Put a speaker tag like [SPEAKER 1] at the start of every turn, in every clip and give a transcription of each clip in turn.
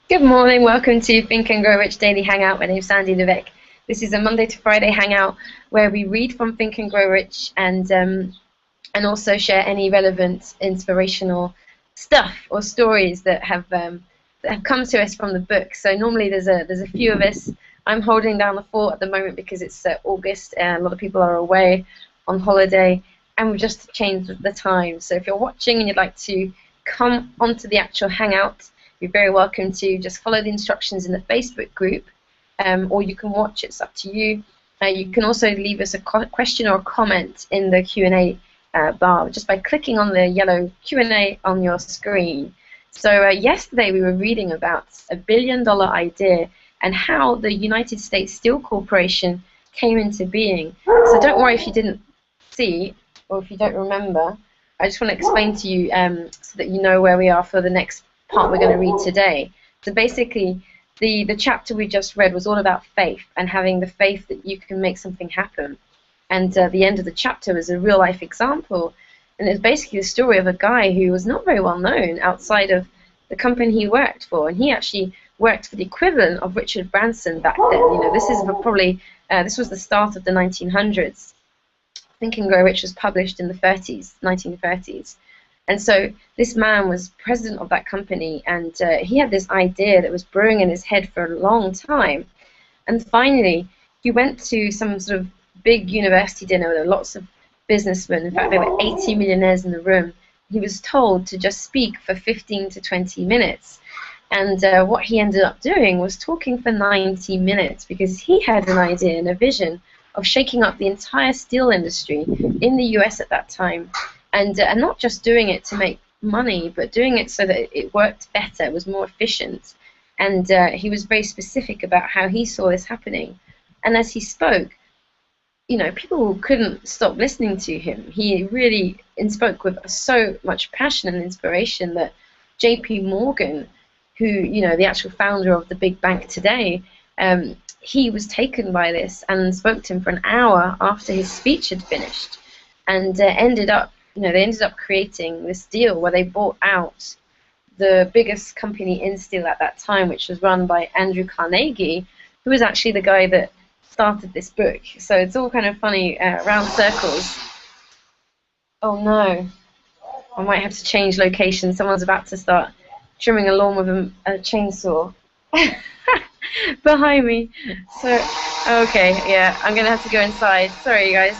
[SPEAKER 1] Good morning, welcome to Think and Grow Rich Daily Hangout. My name's Sandy Levesque. This is a Monday to Friday hangout where we read from Think and Grow Rich and also share any relevant, inspirational stuff or stories that have come to us from the book. So normally there's a few of us. I'm holding down the fort at the moment because it's August and a lot of people are away on holiday, and we've just changed the time. So if you're watching and you'd like to come onto the actual hangout, you're very welcome to just follow the instructions in the Facebook group, or you can watch. It's up to you. You can also leave us a question or a comment in the Q&A bar just by clicking on the yellow Q&A on your screen. So yesterday we were reading about $1 billion idea and how the United States Steel Corporation came into being. So don't worry if you didn't see or if you don't remember. I just want to explain to you so that you know where we are for the next part we're going to read today. So basically, the chapter we just read was all about faith and having the faith that you can make something happen. And the end of the chapter was a real life example. And it's basically the story of a guy who was not very well known outside of the company he worked for. And he actually worked for the equivalent of Richard Branson back then. You know, this was the start of the 1900s. Think and Grow Rich was published in the 1930s. And so this man was president of that company, and he had this idea that was brewing in his head for a long time. And finally, he went to some sort of big university dinner with lots of businessmen. In fact, there were 80 millionaires in the room. He was told to just speak for 15 to 20 minutes. And what he ended up doing was talking for 90 minutes because he had an idea and a vision of shaking up the entire steel industry in the US at that time. And not just doing it to make money, but doing it so that it worked better, was more efficient. And he was very specific about how he saw this happening. And as he spoke, you know, people couldn't stop listening to him. He really spoke with so much passion and inspiration that J.P. Morgan, who, you know, the actual founder of the big bank today, he was taken by this and spoke to him for an hour after his speech had finished, and they ended up creating this deal where they bought out the biggest company in steel at that time, which was run by Andrew Carnegie, who was actually the guy that started this book. So it's all kind of funny, round circles. Oh no, I might have to change location. Someone's about to start trimming a lawn with a chainsaw behind me. So, okay, yeah, I'm gonna have to go inside. Sorry, you guys.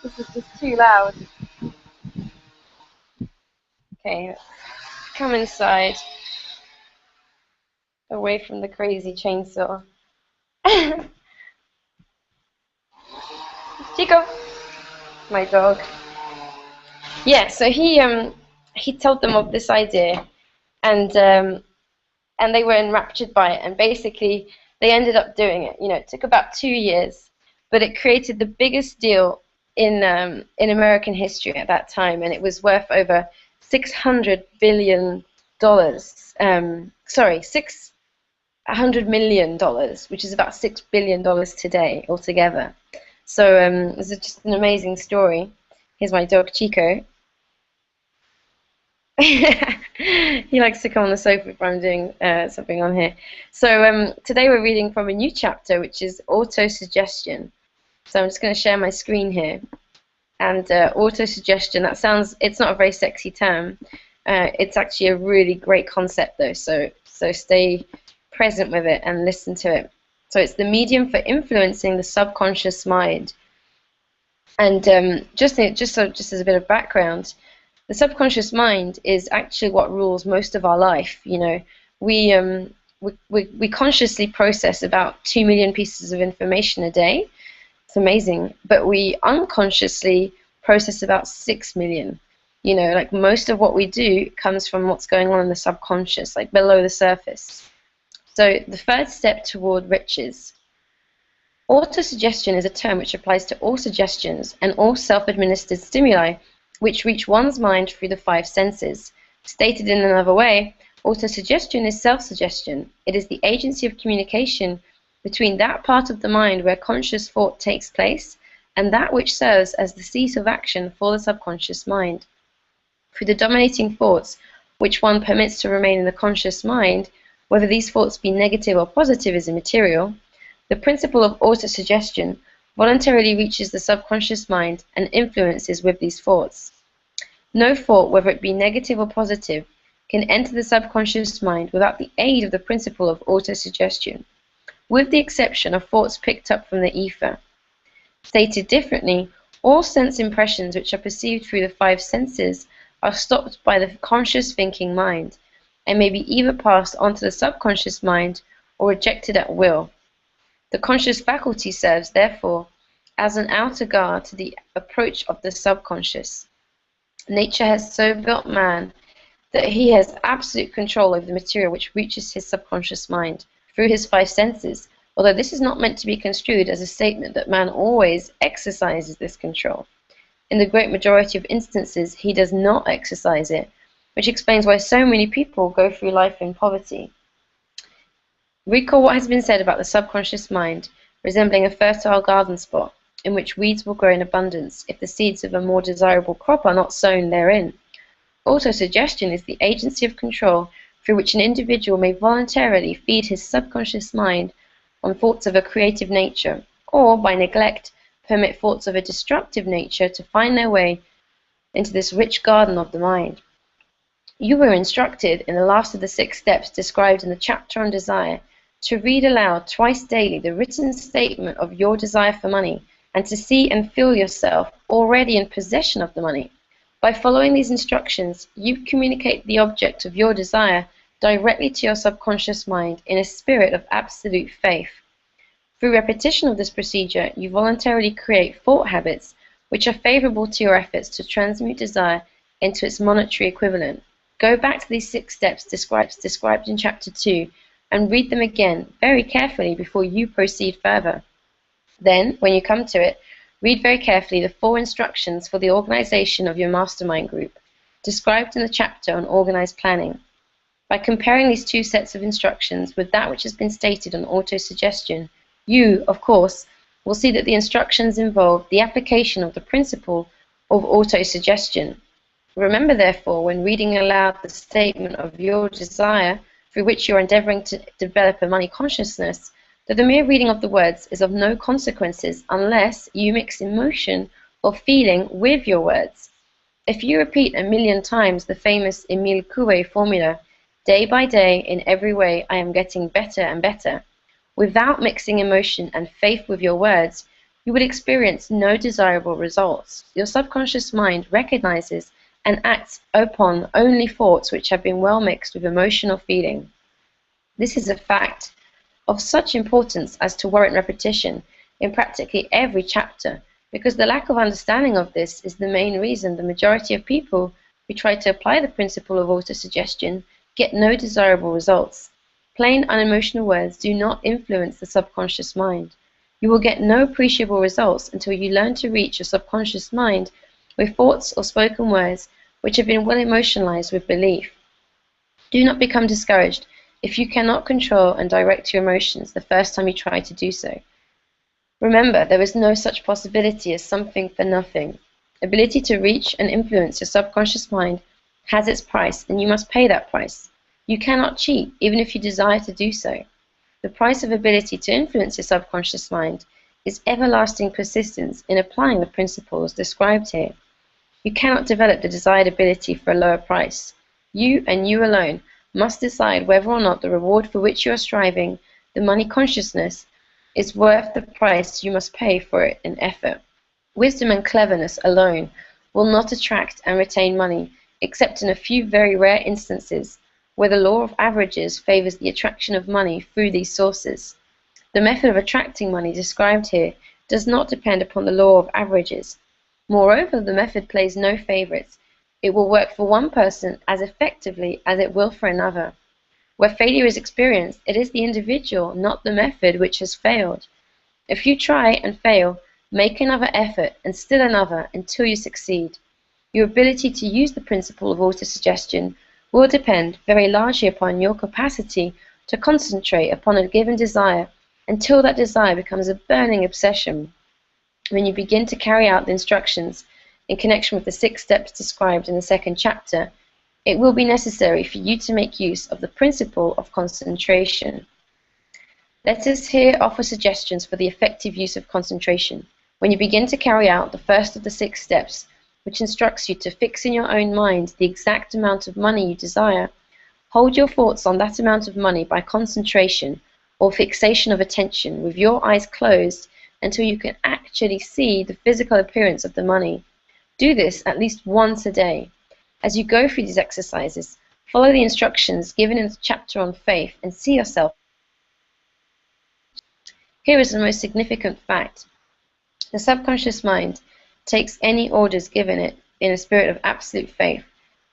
[SPEAKER 1] This is just too loud. Okay, come inside, away from the crazy chainsaw. Chico, my dog. Yeah, so he told them of this idea, and they were enraptured by it, and basically they ended up doing it. You know, it took about 2 years, but it created the biggest deal in American history at that time, and it was worth over $600 billion. Sorry, $600 million, which is about $6 billion today altogether. So it's just an amazing story. Here's my dog Chico. He likes to come on the sofa if I'm doing something on here. So today we're reading from a new chapter, which is auto-suggestion. So I'm just going to share my screen here. And auto-suggestion, it's not a very sexy term. It's actually a really great concept though, so stay present with it and listen to it. So it's the medium for influencing the subconscious mind. And just as a bit of background, the subconscious mind is actually what rules most of our life. You know, we consciously process about 2 million pieces of information a day. It's amazing, but we unconsciously process about 6 million. You know, like most of what we do comes from what's going on in the subconscious, like below the surface. So the first step toward riches. Autosuggestion is a term which applies to all suggestions and all self-administered stimuli which reach one's mind through the 5 senses. Stated in another way, autosuggestion is self-suggestion. It is the agency of communication between that part of the mind where conscious thought takes place and that which serves as the seat of action for the subconscious mind. Through the dominating thoughts, which one permits to remain in the conscious mind, whether these thoughts be negative or positive is immaterial, the principle of autosuggestion voluntarily reaches the subconscious mind and influences with these thoughts. No thought, whether it be negative or positive, can enter the subconscious mind without the aid of the principle of autosuggestion, with the exception of thoughts picked up from the ether. Stated differently, all sense impressions which are perceived through the five senses are stopped by the conscious thinking mind, and may be either passed on to the subconscious mind or rejected at will. The conscious faculty serves, therefore, as an outer guard to the approach of the subconscious. Nature has so built man that he has absolute control over the material which reaches his subconscious mind through his five senses, although this is not meant to be construed as a statement that man always exercises this control. In the great majority of instances, he does not exercise it, which explains why so many people go through life in poverty. Recall what has been said about the subconscious mind resembling a fertile garden spot in which weeds will grow in abundance if the seeds of a more desirable crop are not sown therein. Autosuggestion is the agency of control through which an individual may voluntarily feed his subconscious mind on thoughts of a creative nature, or, by neglect, permit thoughts of a destructive nature to find their way into this rich garden of the mind. You were instructed in the last of the 6 steps described in the chapter on desire to read aloud twice daily the written statement of your desire for money, and to see and feel yourself already in possession of the money. By following these instructions, you communicate the object of your desire directly to your subconscious mind in a spirit of absolute faith. Through repetition of this procedure, you voluntarily create thought habits which are favorable to your efforts to transmute desire into its monetary equivalent. Go back to these 6 steps described in Chapter 2 and read them again very carefully before you proceed further. Then, when you come to it, read very carefully the 4 instructions for the organization of your mastermind group, described in the chapter on organized planning. By comparing these 2 sets of instructions with that which has been stated on autosuggestion, you, of course, will see that the instructions involve the application of the principle of autosuggestion. Remember, therefore, when reading aloud the statement of your desire, through which you are endeavoring to develop a money consciousness, that the mere reading of the words is of no consequences unless you mix emotion or feeling with your words. If you repeat 1,000,000 times the famous Emile Coué formula, day by day, in every way, I am getting better and better, without mixing emotion and faith with your words, you would experience no desirable results. Your subconscious mind recognizes and acts upon only thoughts which have been well mixed with emotion or feeling. This is a fact of such importance as to warrant repetition in practically every chapter, because the lack of understanding of this is the main reason the majority of people who try to apply the principle of autosuggestion get no desirable results. Plain, unemotional words do not influence the subconscious mind. You will get no appreciable results until you learn to reach your subconscious mind with thoughts or spoken words which have been well emotionalized with belief. Do not become discouraged if you cannot control and direct your emotions the first time you try to do so. Remember, there is no such possibility as something for nothing. Ability to reach and influence your subconscious mind has its price, and you must pay that price. You cannot cheat, even if you desire to do so. The price of ability to influence your subconscious mind is everlasting persistence in applying the principles described here. You cannot develop the desired ability for a lower price. You, and you alone, must decide whether or not the reward for which you are striving, the money consciousness, is worth the price you must pay for it in effort. Wisdom and cleverness alone will not attract and retain money, except in a few very rare instances where the law of averages favors the attraction of money through these sources. The method of attracting money described here does not depend upon the law of averages. Moreover, the method plays no favorites. It will work for one person as effectively as it will for another. Where failure is experienced, it is the individual, not the method, which has failed. If you try and fail, make another effort and still another until you succeed. Your ability to use the principle of autosuggestion will depend very largely upon your capacity to concentrate upon a given desire until that desire becomes a burning obsession. When you begin to carry out the instructions in connection with the 6 steps described in the 2nd chapter, It will be necessary for you to make use of the principle of concentration. Let us here offer suggestions for the effective use of concentration. When you begin to carry out the first of the 6 steps, which instructs you to fix in your own mind the exact amount of money you desire, hold your thoughts on that amount of money by concentration or fixation of attention with your eyes closed until you can actually see the physical appearance of the money. Do this at least once a day. As you go through these exercises, follow the instructions given in the chapter on faith and see yourself. Here is the most significant fact. The subconscious mind takes any orders given it in a spirit of absolute faith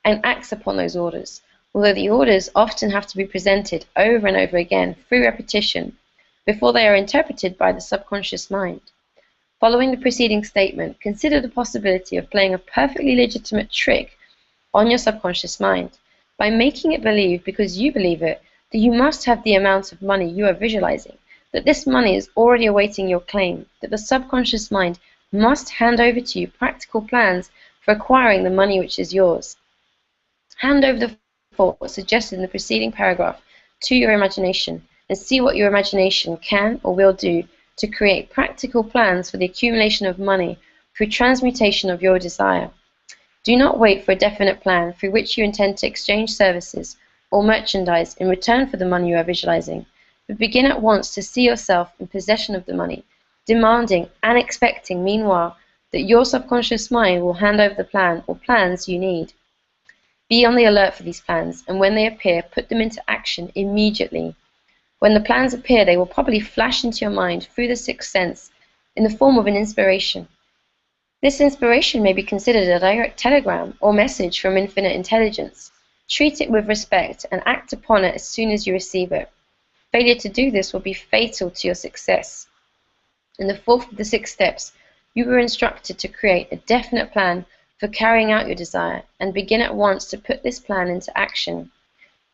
[SPEAKER 1] and acts upon those orders, although the orders often have to be presented over and over again through repetition before they are interpreted by the subconscious mind. Following the preceding statement, consider the possibility of playing a perfectly legitimate trick on your subconscious mind by making it believe, because you believe it, that you must have the amount of money you are visualizing, that this money is already awaiting your claim, that the subconscious mind must hand over to you practical plans for acquiring the money which is yours. Hand over the thought suggested in the preceding paragraph to your imagination and see what your imagination can or will do to create practical plans for the accumulation of money through transmutation of your desire. Do not wait for a definite plan through which you intend to exchange services or merchandise in return for the money you are visualizing, but begin at once to see yourself in possession of the money, demanding and expecting, meanwhile, that your subconscious mind will hand over the plan or plans you need. Be on the alert for these plans, and when they appear, put them into action immediately. When the plans appear, they will probably flash into your mind through the 6th sense in the form of an inspiration. This inspiration may be considered a direct telegram or message from infinite intelligence. Treat it with respect and act upon it as soon as you receive it. Failure to do this will be fatal to your success. In the 4th of the 6 steps, you were instructed to create a definite plan for carrying out your desire and begin at once to put this plan into action.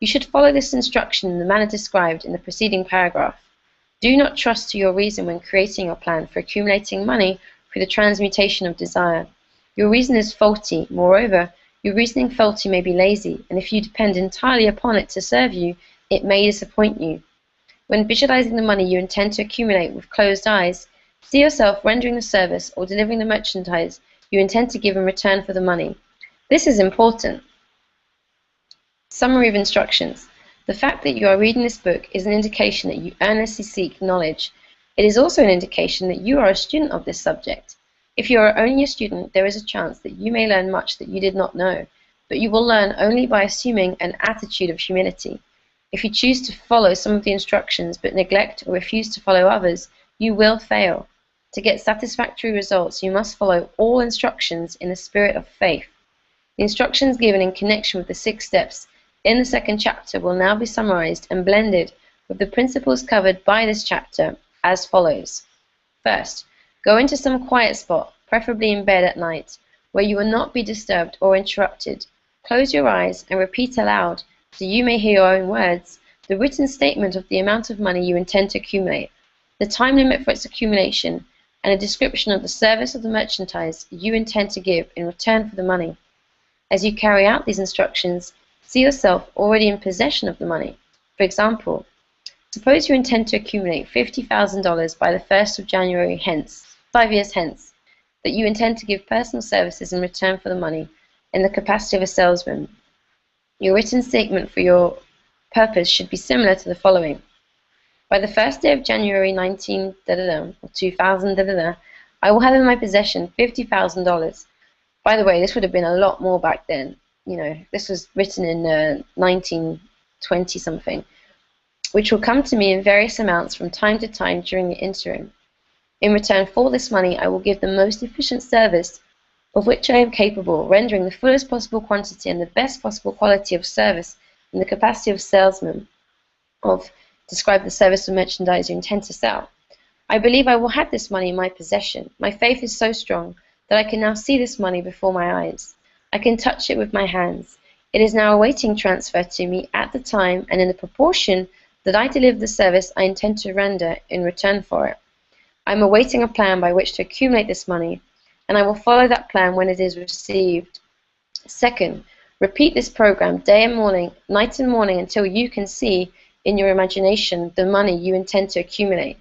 [SPEAKER 1] You should follow this instruction in the manner described in the preceding paragraph. Do not trust to your reason when creating your plan for accumulating money through the transmutation of desire. Your reason is faulty. Moreover, your reasoning faulty may be lazy, and if you depend entirely upon it to serve you, it may disappoint you. When visualizing the money you intend to accumulate with closed eyes, see yourself rendering the service or delivering the merchandise you intend to give in return for the money. This is important. Summary of instructions. The fact that you are reading this book is an indication that you earnestly seek knowledge. It is also an indication that you are a student of this subject. If you are only a student, there is a chance that you may learn much that you did not know, but you will learn only by assuming an attitude of humility. If you choose to follow some of the instructions but neglect or refuse to follow others, you will fail. To get satisfactory results, you must follow all instructions in a spirit of faith. The instructions given in connection with the 6 steps in the 2nd chapter will now be summarized and blended with the principles covered by this chapter as follows. First, go into some quiet spot, preferably in bed at night, where you will not be disturbed or interrupted. Close your eyes and repeat aloud, so you may hear your own words, the written statement of the amount of money you intend to accumulate, the time limit for its accumulation, and a description of the service of the merchandise you intend to give in return for the money. As you carry out these instructions, see yourself already in possession of the money. For example, suppose you intend to accumulate $50,000 by the 1st of January hence, 5 years hence, that you intend to give personal services in return for the money in the capacity of a salesman. Your written statement for your purpose should be similar to the following. By the 1st day of January 2000, I will have in my possession $50,000. By the way, this would have been a lot more back then. You know, this was written in 1920 something, which will come to me in various amounts from time to time during the interim. In return for this money, I will give the most efficient service of which I am capable, rendering the fullest possible quantity and the best possible quality of service in the capacity of salesman of describe the service or merchandise you intend to sell. I believe I will have this money in my possession. My faith is so strong that I can now see this money before my eyes. I can touch it with my hands. It is now awaiting transfer to me at the time and in the proportion that I deliver the service I intend to render in return for it. I am awaiting a plan by which to accumulate this money, and I will follow that plan when it is received. Second, Repeat this program day and morning, night and morning, until you can see in your imagination the money you intend to accumulate.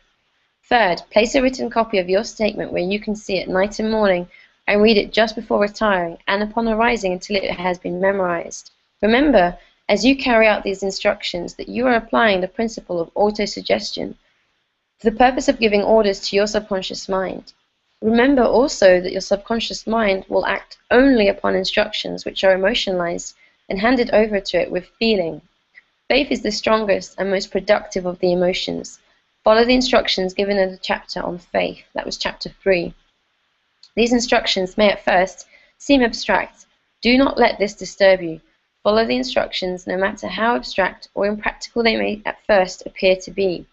[SPEAKER 1] Third, place a written copy of your statement where you can see it night and morning and read it just before retiring and upon arising until it has been memorized. Remember, as you carry out these instructions, that you are applying the principle of autosuggestion for the purpose of giving orders to your subconscious mind. Remember also that your subconscious mind will act only upon instructions which are emotionalized and handed over to it with feeling. Faith is the strongest and most productive of the emotions. Follow the instructions given in the chapter on faith. That was chapter 3. These instructions may at first seem abstract. Do not let this disturb you. Follow the instructions no matter how abstract or impractical they may at first appear to be.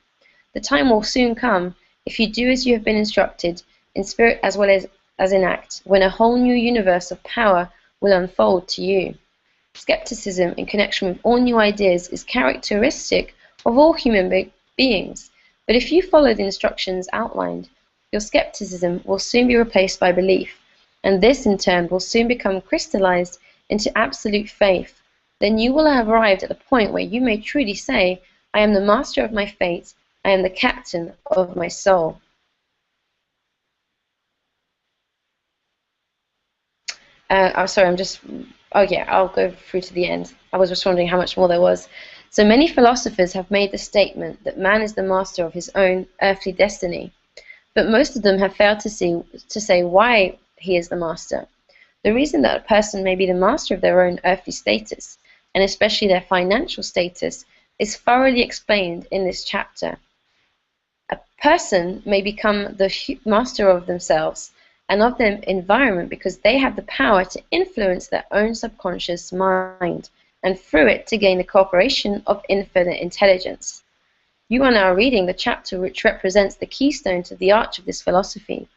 [SPEAKER 1] The time will soon come, if you do as you have been instructed, in spirit as well as in act, when a whole new universe of power will unfold to you. Skepticism in connection with all new ideas is characteristic of all human beings, but if you follow the instructions outlined, your skepticism will soon be replaced by belief, and this in turn will soon become crystallized into absolute faith. Then you will have arrived at the point where you may truly say, I am the master of my fate, I am the captain of my soul. I'm sorry, I'll go through to the end. I was just wondering how much more there was. So many philosophers have made the statement that man is the master of his own earthly destiny, but most of them have failed to say why he is the master. The reason that a person may be the master of their own earthly status, and especially their financial status, is thoroughly explained in this chapter. A person may become the master of themselves and of their environment because they have the power to influence their own subconscious mind, and through it to gain the cooperation of infinite intelligence. You are now reading the chapter which represents the keystone to the arch of this philosophy.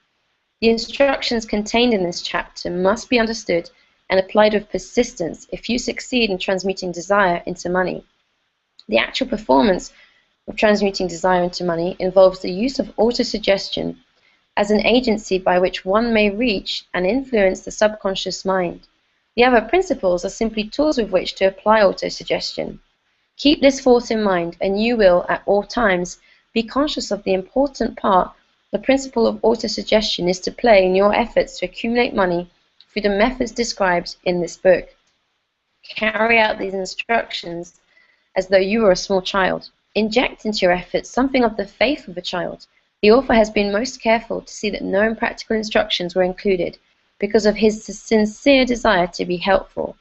[SPEAKER 1] The instructions contained in this chapter must be understood and applied with persistence if you succeed in transmuting desire into money. The actual performance of transmuting desire into money involves the use of autosuggestion as an agency by which one may reach and influence the subconscious mind. The other principles are simply tools with which to apply autosuggestion. Keep this force in mind, and you will, at all times, be conscious of the important part the principle of autosuggestion is to play in your efforts to accumulate money through the methods described in this book. Carry out these instructions as though you were a small child. Inject into your efforts something of the faith of a child. The author has been most careful to see that no impractical instructions were included, because of his sincere desire to be helpful.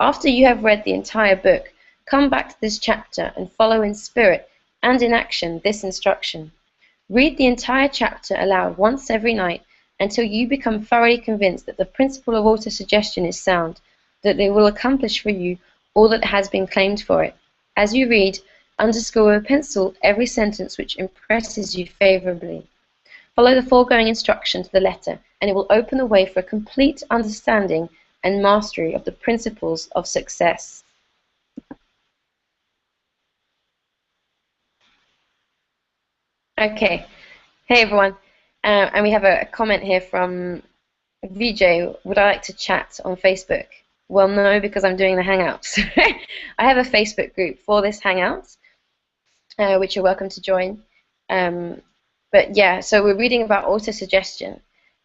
[SPEAKER 1] After you have read the entire book, come back to this chapter and follow in spirit and in action this instruction. Read the entire chapter aloud once every night until you become thoroughly convinced that the principle of autosuggestion is sound, that it will accomplish for you all that has been claimed for it. As you read, underscore with a pencil every sentence which impresses you favorably. Follow the foregoing instruction to the letter, and it will open the way for a complete understanding and mastery of the principles of success. Okay, hey everyone, and we have a comment here from VJ. Would I like to chat on Facebook? Well, no, because I'm doing the Hangouts. I have a Facebook group for this Hangout, which you're welcome to join. But yeah, so we're reading about autosuggestion,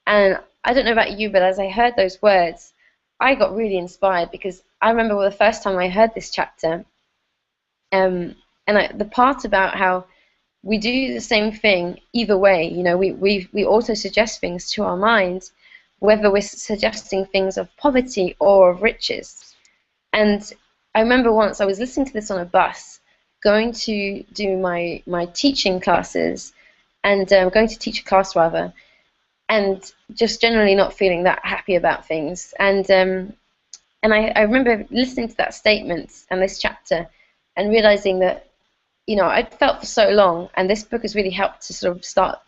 [SPEAKER 1] and I don't know about you, but as I heard those words, I got really inspired because I remember the first time I heard this chapter, and the part about how we do the same thing either way. You know, we auto-suggest things to our minds, whether we're suggesting things of poverty or of riches. And I remember once I was listening to this on a bus, going to do my teaching classes, and going to teach a class rather, and just generally not feeling that happy about things. And I remember listening to that statement and this chapter and realizing that, you know, I'd felt for so long, and this book has really helped to sort of start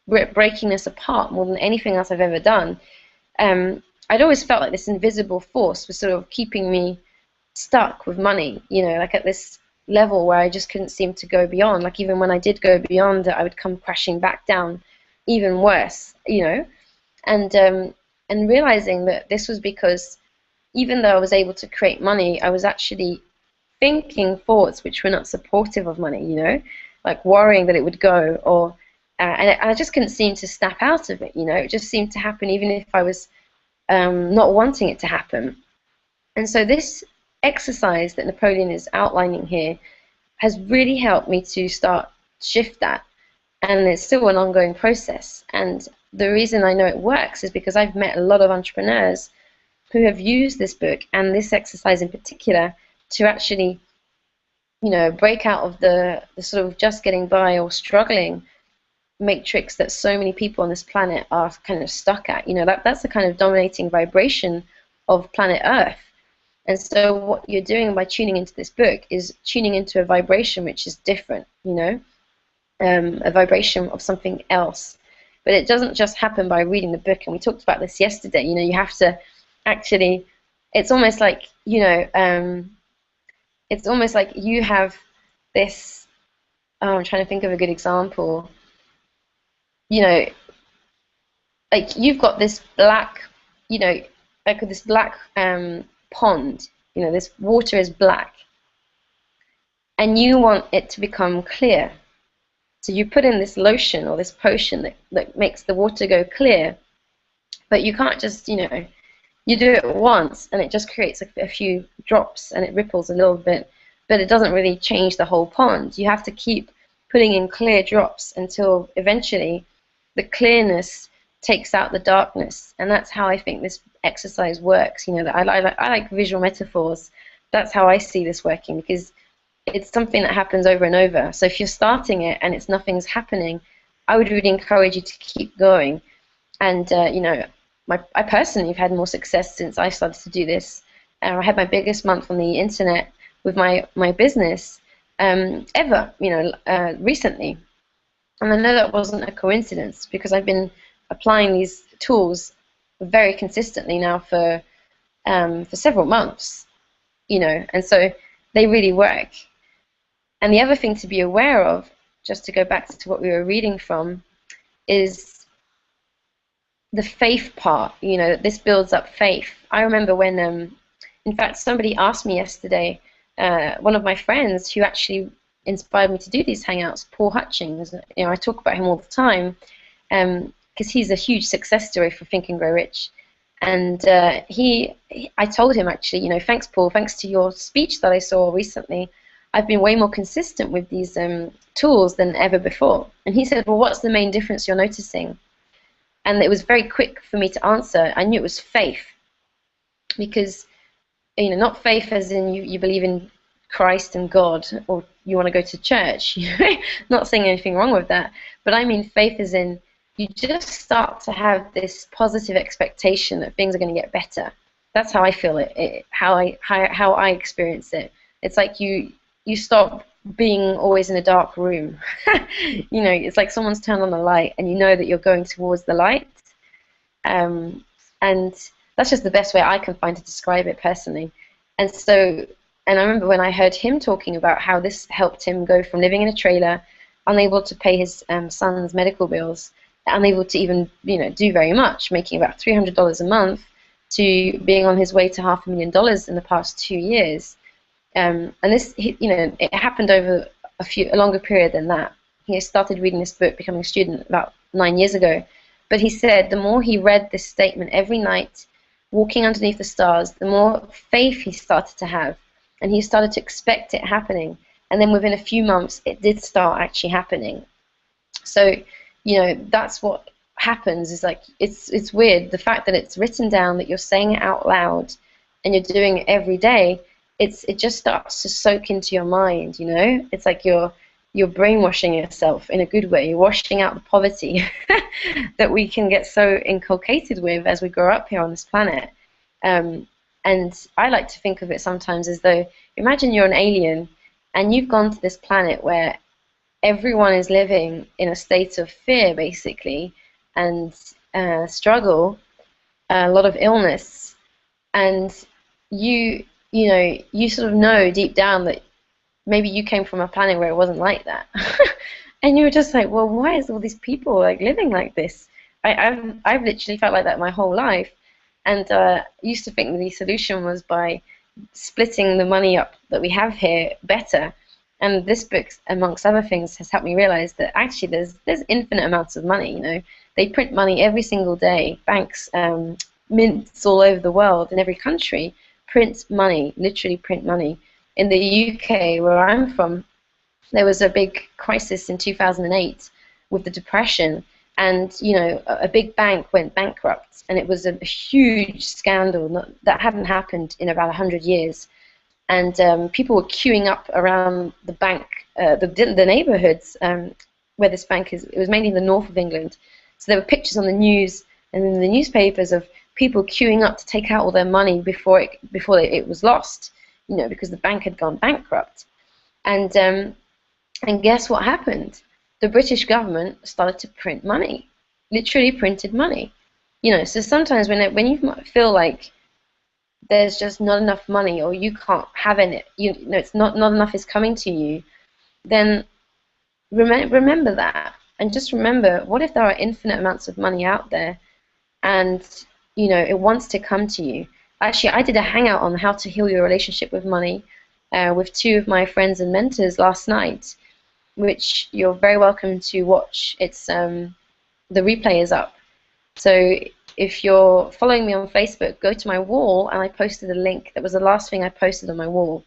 [SPEAKER 1] breaking this apart more than anything else I've ever done. I'd always felt like this invisible force was sort of keeping me stuck with money, you know, like at this level where I just couldn't seem to go beyond. Like even when I did go beyond it, I would come crashing back down even worse, you know. And realizing that this was because even though I was able to create money, I was actually thinking thoughts which were not supportive of money, you know, like worrying that it would go, or and I just couldn't seem to snap out of it, you know. It just seemed to happen even if I was not wanting it to happen. And so this exercise that Napoleon is outlining here has really helped me to start shift that. And it's still an ongoing process. And the reason I know it works is because I've met a lot of entrepreneurs who have used this book and this exercise in particular to actually, you know, break out of the sort of just getting by or struggling matrix that so many people on this planet are kind of stuck at. You know, that's the kind of dominating vibration of planet Earth. And so what you're doing by tuning into this book is tuning into a vibration which is different, you know, a vibration of something else. But it doesn't just happen by reading the book, and we talked about this yesterday. You know, you have to actually, it's almost like, you know, it's almost like you have this, oh, I'm trying to think of a good example. You know, like you've got this black, you know, like this black pond, you know, this water is black, and you want it to become clear. So you put in this lotion or this potion that makes the water go clear, but you can't just, you know, you do it once and it just creates a few drops and it ripples a little bit, but it doesn't really change the whole pond. You have to keep putting in clear drops until eventually the clearness takes out the darkness. And that's how I think this exercise works. You know, I like visual metaphors. That's how I see this working, because it's something that happens over and over. So if you're starting it and nothing's happening, I would really encourage you to keep going. And you know, I personally have had more success since I started to do this. I had my biggest month on the internet with my business ever, you know, recently. And I know that wasn't a coincidence, because I've been applying these tools very consistently now for several months, you know, and so they really work. And the other thing to be aware of, just to go back to what we were reading from, is the faith part. You know, this builds up faith. I remember when, in fact, somebody asked me yesterday, one of my friends who actually inspired me to do these hangouts, Paul Hutchings. You know, I talk about him all the time because he's a huge success story for Think and Grow Rich. And I told him actually, you know, thanks, Paul, thanks to your speech that I saw recently, I've been way more consistent with these tools than ever before. And he said, well, what's the main difference you're noticing? And it was very quick for me to answer. I knew it was faith, because, you know, not faith as in you believe in Christ and God, or you want to go to church. Not saying anything wrong with that, but I mean faith as in you just start to have this positive expectation that things are going to get better. That's how I feel it, how I experience it. It's like you stop being always in a dark room. You know, it's like someone's turned on the light and you know that you're going towards the light. And that's just the best way I can find to describe it personally. And so, and I remember when I heard him talking about how this helped him go from living in a trailer, unable to pay his son's medical bills, unable to even, you know, do very much, making about $300 a month, to being on his way to $500,000 in the past 2 years. And this, you know, it happened over a longer period than that. He started reading this book, becoming a student, about 9 years ago. But he said the more he read this statement every night, walking underneath the stars, the more faith he started to have. And he started to expect it happening. And then within a few months, it did start actually happening. So, you know, that's what happens, is like, it's weird. The fact that it's written down, that you're saying it out loud, and you're doing it every day, it just starts to soak into your mind, you know? It's like you're brainwashing yourself in a good way. You're washing out the poverty that we can get so inculcated with as we grow up here on this planet. And I like to think of it sometimes as though, imagine you're an alien and you've gone to this planet where everyone is living in a state of fear, basically, and struggle, a lot of illness, and you know, you sort of know deep down that maybe you came from a planet where it wasn't like that. And you were just like, well, why is all these people like living like this? I've literally felt like that my whole life. And used to think the solution was by splitting the money up that we have here better. And this book, amongst other things, has helped me realize that actually there's infinite amounts of money. They print money every single day. Banks, mints all over the world in every country print money, literally print money. In the UK, where I'm from, there was a big crisis in 2008 with the Depression, and a big bank went bankrupt, and it was a huge scandal that hadn't happened in about 100 years. And people were queuing up around the bank, the neighbourhoods where this bank is. It was mainly in the north of England, so there were pictures on the news and in the newspapers of people queuing up to take out all their money before it was lost, because the bank had gone bankrupt. And guess what happened? The British government started to print money, literally printed money. So sometimes when you feel like there's just not enough money, or you can't have it, it's not enough is coming to you, then remember that, and just remember, what if there are infinite amounts of money out there, and it wants to come to you. Actually, I did a hangout on how to heal your relationship with money with two of my friends and mentors last night, which you're very welcome to watch. It's the replay is up. So if you're following me on Facebook, go to my wall, and I posted a link. That was the last thing I posted on my wall.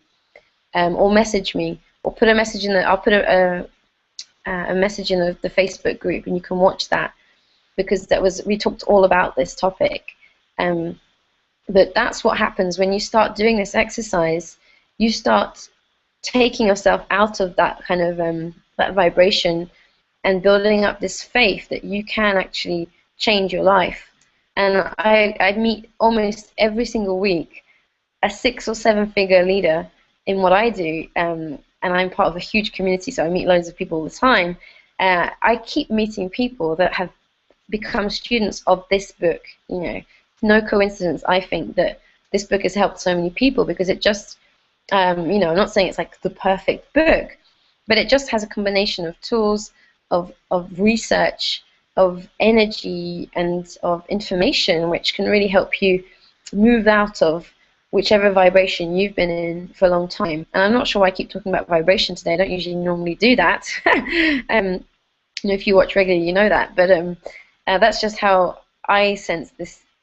[SPEAKER 1] Or message me, or put a message in the. I'll put a message in the Facebook group, and you can watch that, because we talked all about this topic. But that's what happens when you start doing this exercise. You start taking yourself out of that kind of that vibration, and building up this faith that you can actually change your life. And I meet almost every single week a 6 or 7 figure leader in what I do, and I'm part of a huge community, so I meet loads of people all the time. I keep meeting people that have become students of this book. No coincidence, I think, that this book has helped so many people, because it just, I'm not saying it's like the perfect book, but it just has a combination of tools, of research, of energy, and of information, which can really help you move out of whichever vibration you've been in for a long time. And I'm not sure why I keep talking about vibration today. I don't usually normally do that. If you watch regularly, you know that. But that's just how I sense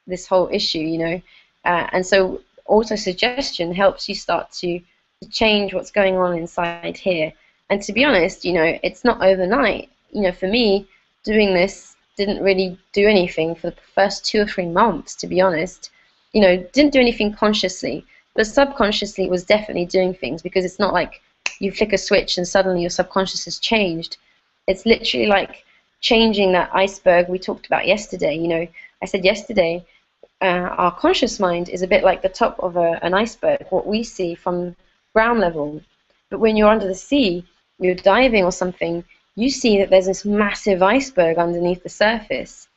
[SPEAKER 1] this whole issue. And so auto-suggestion helps you start to change what's going on inside here. And to be honest, it's not overnight. For me, doing this didn't really do anything for the first 2 or 3 months, to be honest. Didn't do anything consciously, but subconsciously was definitely doing things, because it's not like you flick a switch and suddenly your subconscious has changed. It's literally like changing that iceberg we talked about yesterday. I said yesterday, our conscious mind is a bit like the top of an iceberg, what we see from ground level. But when you're under the sea, you're diving or something, you see that there's this massive iceberg underneath the surface.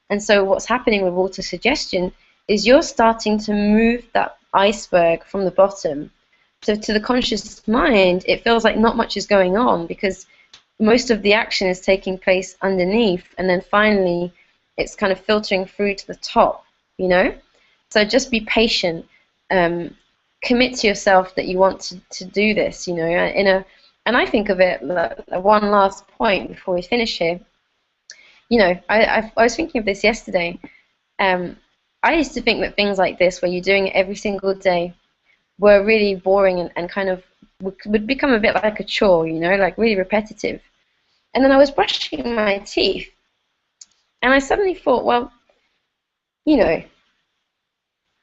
[SPEAKER 1] And so what's happening with auto-suggestion is you're starting to move that iceberg from the bottom. So to the conscious mind, it feels like not much is going on, because most of the action is taking place underneath, and then finally it's kind of filtering through to the top. So just be patient. Commit to yourself that you want to do this. And I think of it, one last point before we finish here. I was thinking of this yesterday. I used to think that things like this, where you're doing it every single day, were really boring and kind of would become a bit like a chore, like really repetitive. And then I was brushing my teeth, and I suddenly thought, well,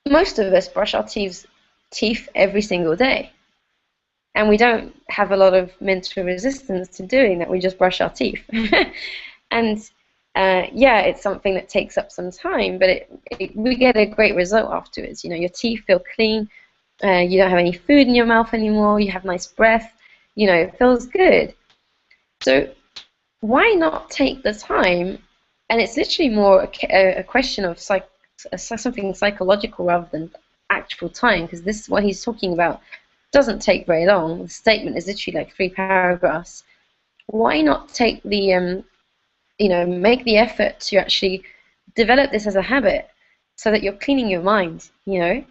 [SPEAKER 1] most of us brush our teeth every single day. And we don't have a lot of mental resistance to doing that. We just brush our teeth. And yeah, it's something that takes up some time, but we get a great result afterwards. Your teeth feel clean. You don't have any food in your mouth anymore. You have nice breath. It feels good. So why not take the time? And it's literally more a question of something psychological rather than actual time, because this is what he's talking about. Doesn't take very long. The statement is literally like 3 paragraphs. Why not take the make the effort to actually develop this as a habit, so that you're cleaning your mind, you know?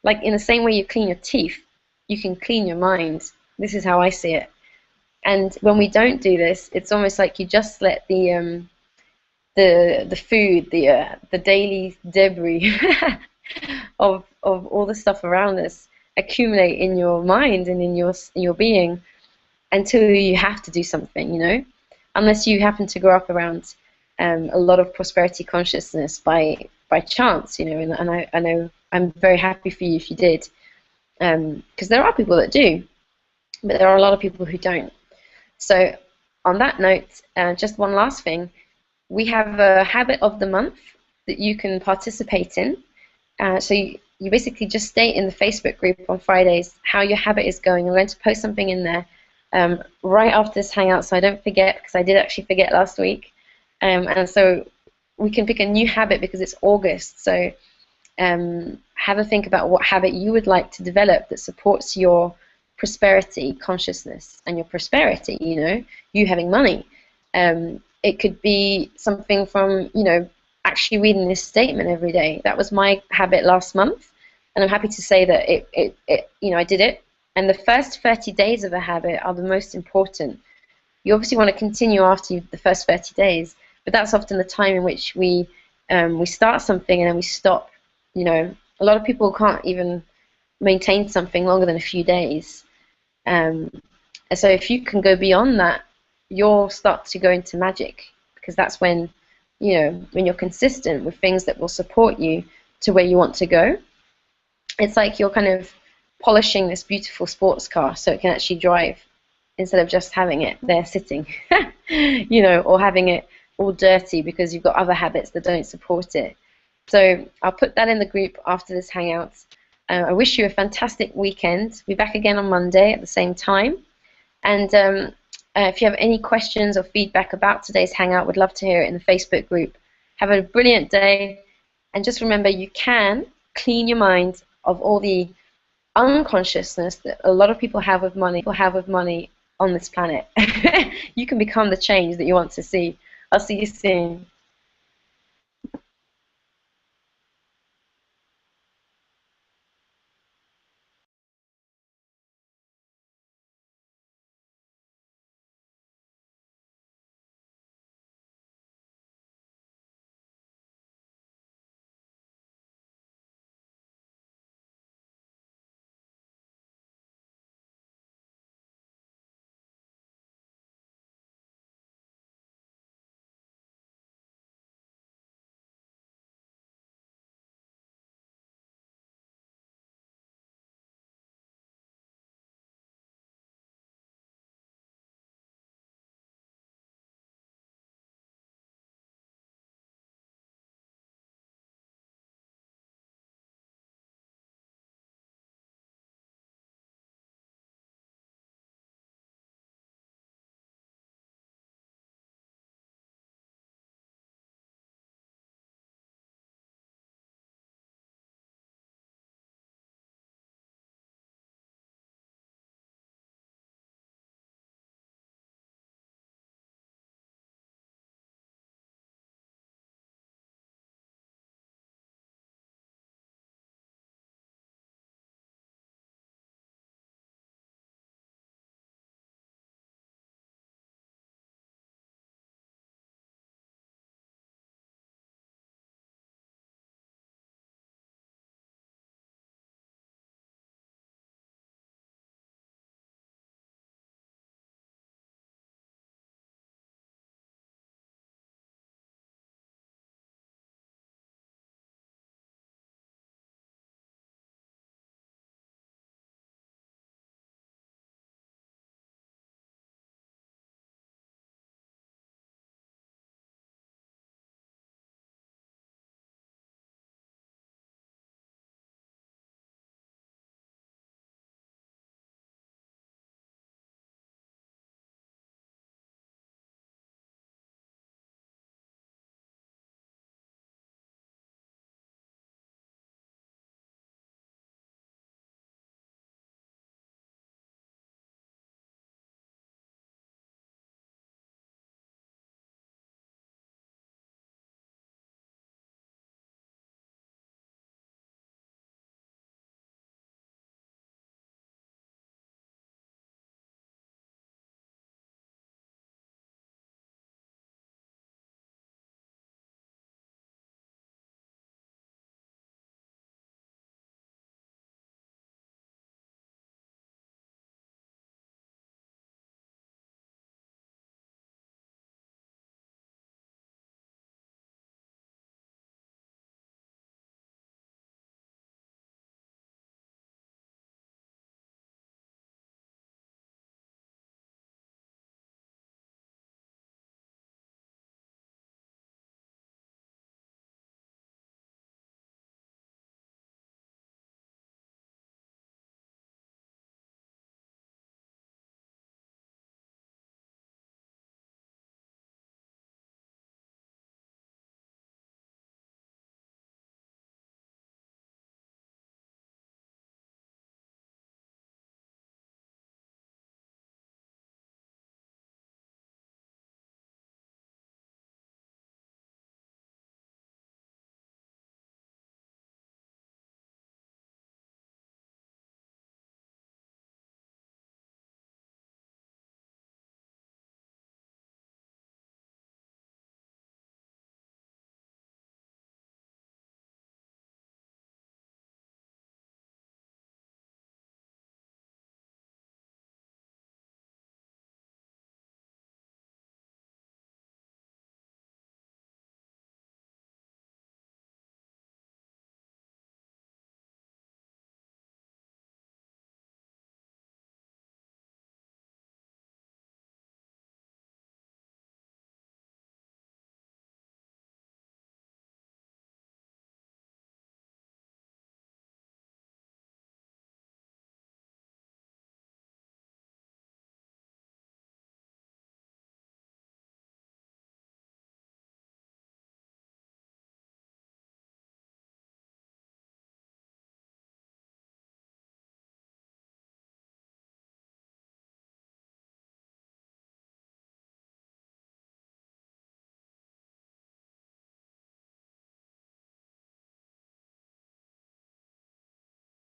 [SPEAKER 1] Like in the same way you clean your teeth, you can clean your mind. This is how I see it. And when we don't do this, it's almost like you just let the food, the daily debris of all the stuff around us accumulate in your mind and in your being until you have to do something, you know? Unless you happen to grow up around a lot of prosperity consciousness by chance, you know, and I know I'm very happy for you if you did, because there are people that do, but there are a lot of people who don't. So on that note, just one last thing, we have a habit of the month that you can participate in. So you basically just state in the Facebook group on Fridays how your habit is going. I'm going to post something in there right after this hangout, so I don't forget, because I did actually forget last week. And so we can pick a new habit because it's August. So have a think about what habit you would like to develop that supports your prosperity consciousness and your prosperity, you know, you having money. It could be something from, you know, actually reading this statement every day. That was my habit last month, and I'm happy to say that you know, I did it. And the first 30 days of a habit are the most important. You obviously want to continue after the first 30 days, but that's often the time in which we start something and then we stop. You know, a lot of people can't even maintain something longer than a few days. And so if you can go beyond that, you'll start to go into magic, because that's when, you know, when you're consistent with things that will support you to where you want to go. It's like you're kind of polishing this beautiful sports car so it can actually drive, instead of just having it there sitting, you know, or having it all dirty because you've got other habits that don't support it. So I'll put that in the group after this hangout. I wish you a fantastic weekend. Be back again on Monday at the same time. And if you have any questions or feedback about today's hangout, would love to hear it in the Facebook group. Have a brilliant day, and just remember, you can clean your mind of all the unconsciousness that a lot of people have with money on this planet. You can become the change that you want to see. I'll see you soon.